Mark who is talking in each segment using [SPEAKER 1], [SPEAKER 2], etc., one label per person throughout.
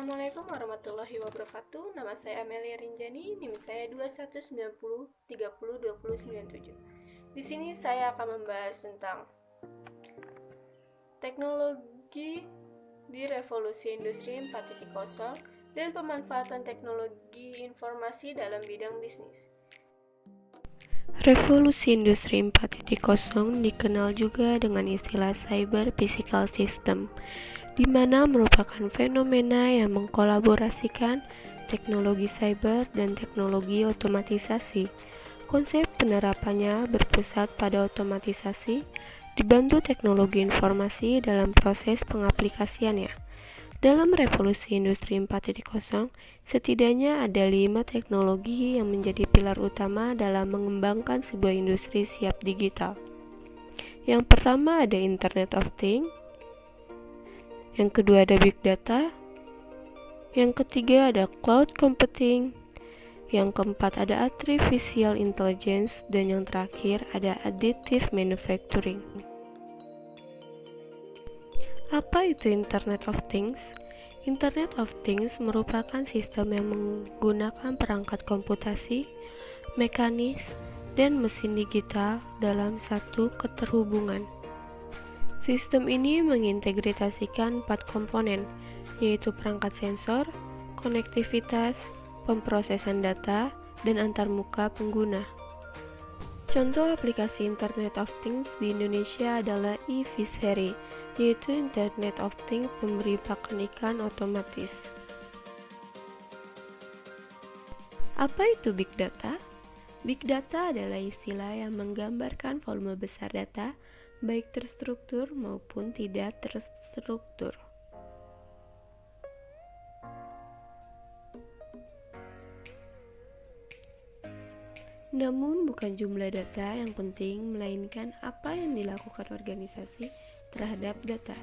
[SPEAKER 1] Assalamualaikum warahmatullahi wabarakatuh. Nama saya Amelia Rinjani, NIM saya 2190302097. Di sini saya akan membahas tentang teknologi di revolusi industri 4.0 dan pemanfaatan teknologi informasi dalam bidang bisnis. Revolusi industri 4.0 dikenal juga dengan istilah cyber physical system, di mana merupakan fenomena yang mengkolaborasikan teknologi cyber dan teknologi otomatisasi. Konsep penerapannya berpusat pada otomatisasi, dibantu teknologi informasi dalam proses pengaplikasiannya. Dalam revolusi industri 4.0, setidaknya ada 5 teknologi yang menjadi pilar utama dalam mengembangkan sebuah industri siap digital. Yang pertama ada Internet of Things, yang kedua ada Big Data, yang ketiga ada Cloud Computing, yang keempat ada Artificial Intelligence, dan yang terakhir ada Additive Manufacturing. Apa itu Internet of Things? Internet of Things merupakan sistem yang menggunakan perangkat komputasi, mekanis, dan mesin digital dalam satu keterhubungan. Sistem ini mengintegrasikan 4 komponen, yaitu perangkat sensor, konektivitas, pemrosesan data, dan antarmuka pengguna. Contoh aplikasi Internet of Things di Indonesia adalah e-Fishery, yaitu Internet of Things pemberi pakan ikan otomatis. Apa itu Big Data? Big Data adalah istilah yang menggambarkan volume besar data, baik terstruktur maupun tidak terstruktur. Namun bukan jumlah data yang penting, melainkan apa yang dilakukan organisasi terhadap data.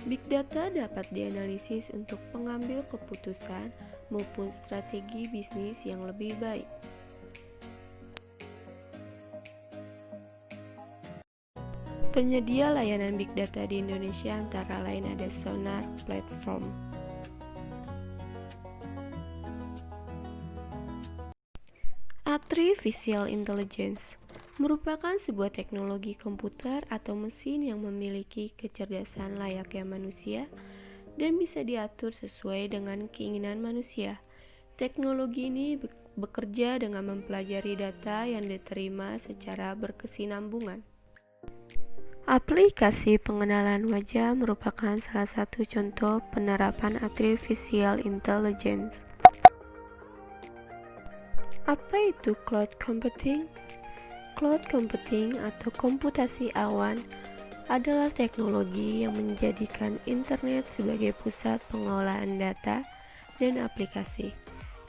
[SPEAKER 1] Big Data dapat dianalisis untuk pengambil keputusan maupun strategi bisnis yang lebih baik. Penyedia layanan Big Data di Indonesia antara lain ada Sonar Platform. Artificial Intelligence merupakan sebuah teknologi komputer atau mesin yang memiliki kecerdasan layaknya manusia dan bisa diatur sesuai dengan keinginan manusia. Teknologi ini bekerja dengan mempelajari data yang diterima secara berkesinambungan. Aplikasi pengenalan wajah merupakan salah satu contoh penerapan Artificial Intelligence. Apa itu Cloud Computing? Cloud Computing atau komputasi awan adalah teknologi yang menjadikan internet sebagai pusat pengelolaan data dan aplikasi,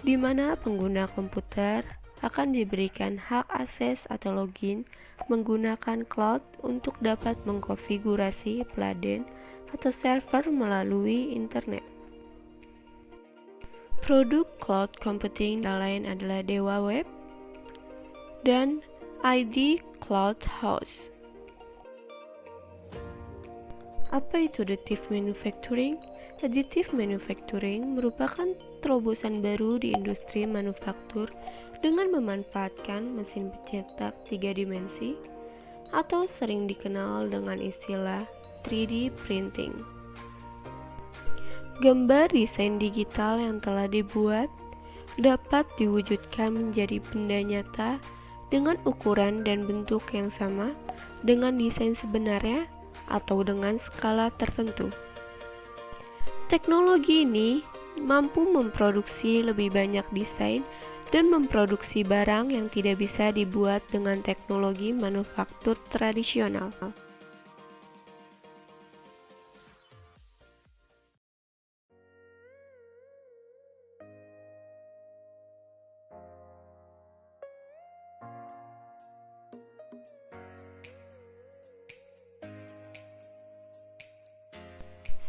[SPEAKER 1] di mana pengguna komputer akan diberikan hak akses atau login menggunakan cloud untuk dapat mengkonfigurasi peladen atau server melalui internet. Produk cloud computing lain adalah Dewa Web dan ID Cloud House. Apa itu additive manufacturing? Additive manufacturing merupakan terobosan baru di industri manufaktur dengan memanfaatkan mesin pencetak 3 dimensi atau sering dikenal dengan istilah 3D printing. Gambar desain digital yang telah dibuat dapat diwujudkan menjadi benda nyata dengan ukuran dan bentuk yang sama dengan desain sebenarnya atau dengan skala tertentu. Teknologi ini mampu memproduksi lebih banyak desain dan memproduksi barang yang tidak bisa dibuat dengan teknologi manufaktur tradisional.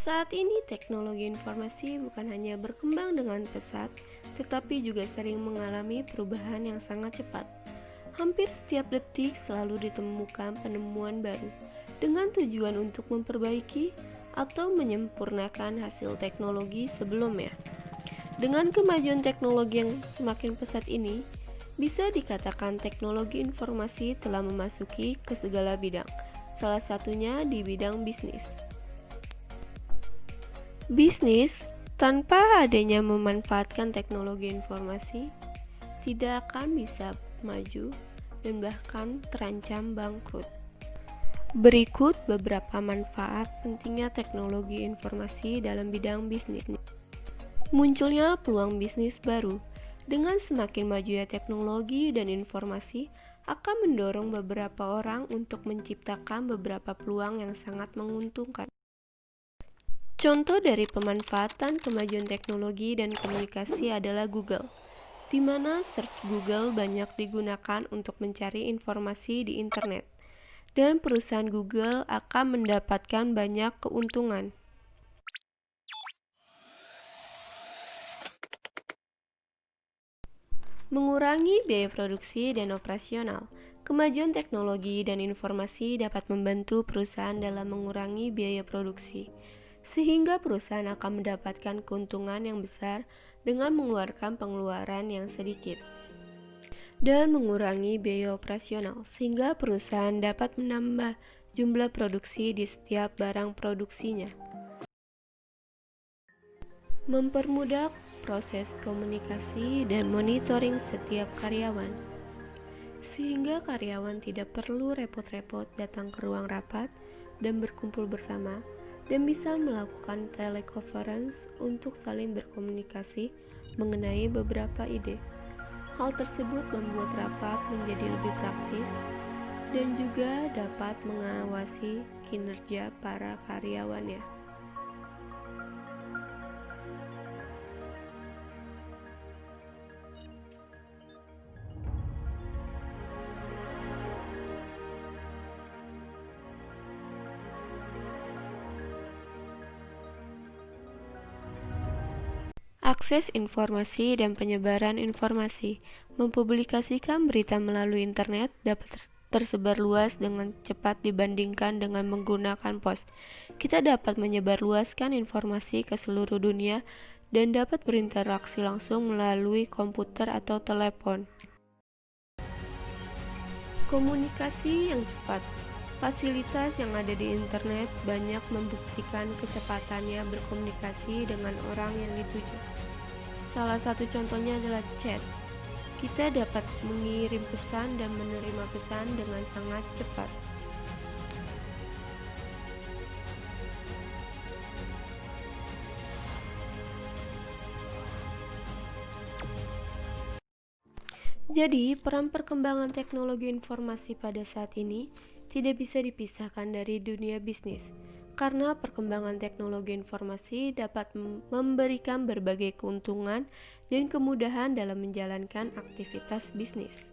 [SPEAKER 1] Saat ini teknologi informasi bukan hanya berkembang dengan pesat, tetapi juga sering mengalami perubahan yang sangat cepat. Hampir setiap detik selalu ditemukan penemuan baru, dengan tujuan untuk memperbaiki atau menyempurnakan hasil teknologi sebelumnya. Dengan kemajuan teknologi yang semakin pesat ini, bisa dikatakan teknologi informasi telah memasuki ke segala bidang, salah satunya di bidang bisnis. Bisnis tanpa adanya memanfaatkan teknologi informasi tidak akan bisa maju dan bahkan terancam bangkrut. Berikut beberapa manfaat pentingnya teknologi informasi dalam bidang bisnis. Munculnya peluang bisnis baru. Dengan semakin majunya teknologi dan informasi akan mendorong beberapa orang untuk menciptakan beberapa peluang yang sangat menguntungkan. Contoh dari pemanfaatan kemajuan teknologi dan komunikasi adalah Google, di mana search Google banyak digunakan untuk mencari informasi di internet, dan perusahaan Google akan mendapatkan banyak keuntungan. Mengurangi biaya produksi dan operasional. Kemajuan teknologi dan informasi dapat membantu perusahaan dalam mengurangi biaya produksi, sehingga perusahaan akan mendapatkan keuntungan yang besar dengan mengeluarkan pengeluaran yang sedikit. Dan mengurangi biaya operasional, sehingga perusahaan dapat menambah jumlah produksi di setiap barang produksinya. Mempermudah proses komunikasi dan monitoring setiap karyawan, sehingga karyawan tidak perlu repot-repot datang ke ruang rapat dan berkumpul bersama, dan bisa melakukan teleconference untuk saling berkomunikasi mengenai beberapa ide. Hal tersebut membuat rapat menjadi lebih praktis dan juga dapat mengawasi kinerja para karyawannya. Akses informasi dan penyebaran informasi. Mempublikasikan berita melalui internet dapat tersebar luas dengan cepat dibandingkan dengan menggunakan pos. Kita dapat menyebarluaskan informasi ke seluruh dunia dan dapat berinteraksi langsung melalui komputer atau telepon. Komunikasi yang cepat. Fasilitas yang ada di internet banyak membuktikan kecepatannya berkomunikasi dengan orang yang dituju. Salah satu contohnya adalah chat. Kita dapat mengirim pesan dan menerima pesan dengan sangat cepat. Jadi, peran perkembangan teknologi informasi pada saat ini tidak bisa dipisahkan dari dunia bisnis, karena perkembangan teknologi informasi dapat memberikan berbagai keuntungan dan kemudahan dalam menjalankan aktivitas bisnis.